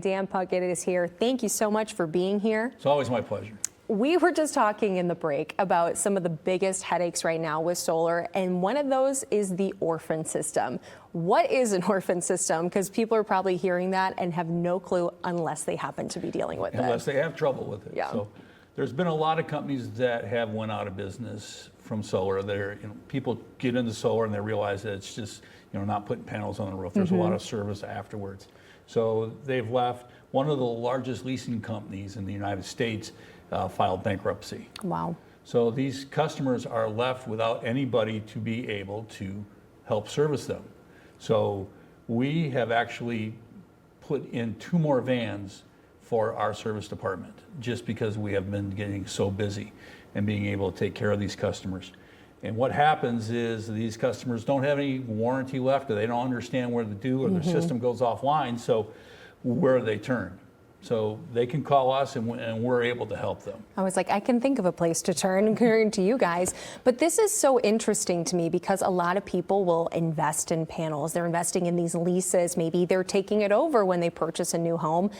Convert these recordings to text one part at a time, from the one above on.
Dan Puckett is here. Thank you so much for being here. It's always my pleasure. We were just talking in the break about some of the biggest headaches right now with solar, and one of those is the orphan system. What is an orphan system? Because people are probably hearing that and have no clue unless they happen to be dealing with it. Unless they have trouble with it. Yeah. So there's been a lot of companies that have went out of business from solar. People get into solar and they realize that it's just not putting panels on the roof. There's a lot of service afterwards. So they've left. One of the largest leasing companies in the United States filed bankruptcy. Wow. So these customers are left without anybody to be able to help service them. So we have actually put in 2 more vans for our service department, just because we have been getting so busy and being able to take care of these customers. And what happens is these customers don't have any warranty left, or they don't understand where to do, or their system goes offline, so where do they turn? So they can call us and we're able to help them. I was like, I can think of a place to turn to you guys. But this is so interesting to me because a lot of people will invest in panels. They're investing in these leases. Maybe they're taking it over when they purchase a new home.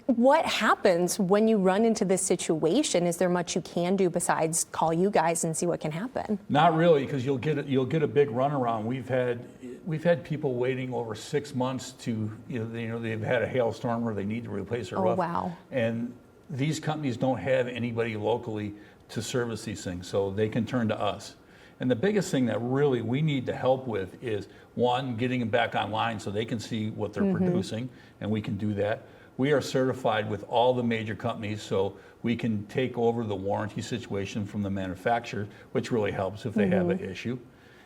What happens when you run into this situation? Is there much you can do besides call you guys and see what can happen? Not really, because you'll get a big runaround. We've had people waiting over 6 months to they've had a hailstorm where they need to replace their roof. Oh wow! And these companies don't have anybody locally to service these things, so they can turn to us. And the biggest thing that really we need to help with is, one, getting them back online so they can see what they're producing, and we can do that. We are certified with all the major companies, so we can take over the warranty situation from the manufacturer, which really helps if they have an issue.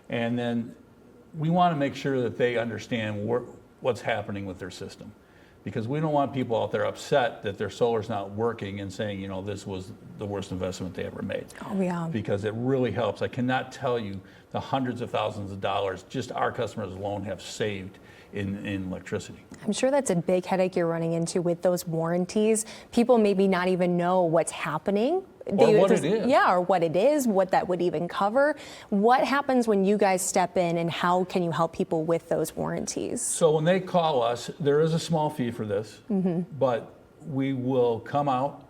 And then we want to make sure that they understand what's happening with their system, because we don't want people out there upset that their solar's not working and saying, this was the worst investment they ever made. Oh yeah. Because it really helps. I cannot tell you the hundreds of thousands of dollars just our customers alone have saved in electricity. I'm sure that's a big headache you're running into with those warranties. People maybe not even know what's happening. Or what it is. Yeah, or what it is, what that would even cover. What happens when you guys step in, and how can you help people with those warranties? So when they call us, there is a small fee for this, but we will come out,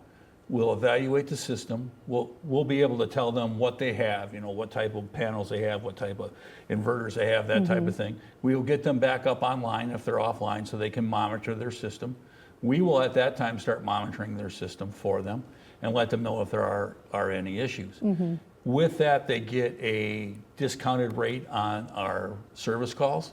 we'll evaluate the system, we'll be able to tell them what they have, what type of panels they have, what type of inverters they have, that type of thing. We will get them back up online if they're offline so they can monitor their system. We will at that time start monitoring their system for them and let them know if there are any issues. With that, they get a discounted rate on our service calls,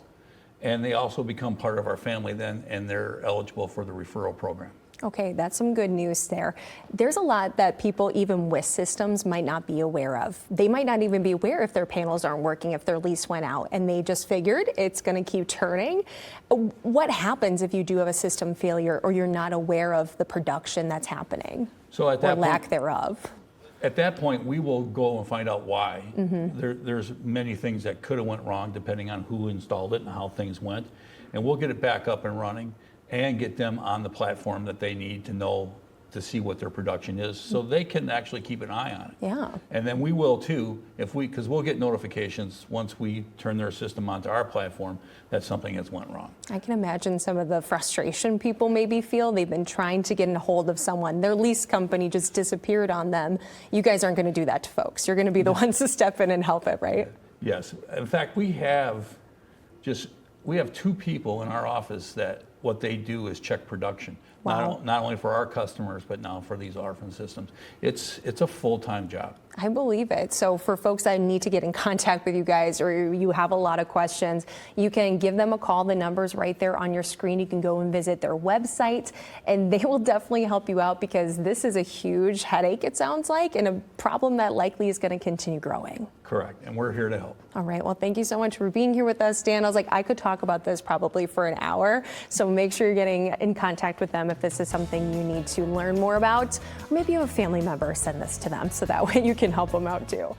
and they also become part of our family then, and they're eligible for the referral program. Okay, that's some good news there. There's a lot that people, even with systems, might not be aware of. They might not even be aware if their panels aren't working, if their lease went out, and they just figured it's going to keep turning. What happens if you do have a system failure or you're not aware of the production that's happening, so at that or lack thereof? At that point, we will go and find out why. There's many things that could have went wrong depending on who installed it and how things went. And we'll get it back up and running and get them on the platform that they need to know, to see what their production is, so they can actually keep an eye on it. Yeah. And then we will too, because we'll get notifications once we turn their system onto our platform that something has went wrong. I can imagine some of the frustration people maybe feel. They've been trying to get a hold of someone. Their lease company just disappeared on them. You guys aren't going to do that to folks. You're going to be the ones to step in and help it, right? Yes. In fact, we have 2 people in our office that what they do is check production. Wow. Not only for our customers, but now for these orphan systems. It's a full-time job. I believe it. So for folks that need to get in contact with you guys, or you have a lot of questions, you can give them a call. The number's right there on your screen. You can go and visit their website, and they will definitely help you out, because this is a huge headache, it sounds like, and a problem that likely is going to continue growing. Correct, and we're here to help. All right, well, thank you so much for being here with us, Dan. I was like, I could talk about this probably for an hour, so make sure you're getting in contact with them if this is something you need to learn more about, or maybe you have a family member, send this to them so that way you can help them out too.